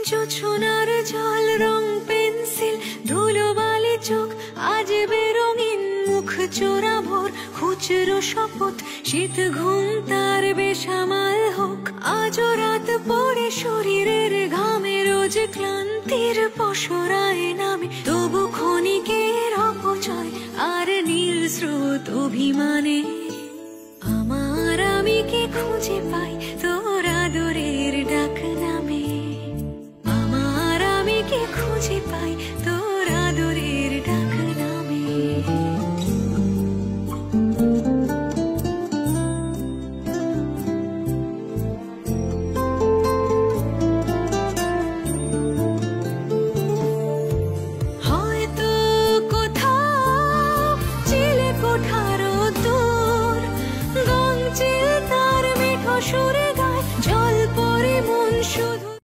জোছনার জল রং পেন্সিল ধুলোবালি চোখ আজ বেরঙিন মুখ চোরা ভোর খুচরো শপথ শীত ঘুম তার বেসামাল হোক আজও রাত পড়ে শরীরের ঘামে রোজ ক্লান্তির পসরায় নামে তবু ক্ষণিকের অপচয় আর নীল স্রোত অভিমানে আমার আমিকে খুঁজে পাই তো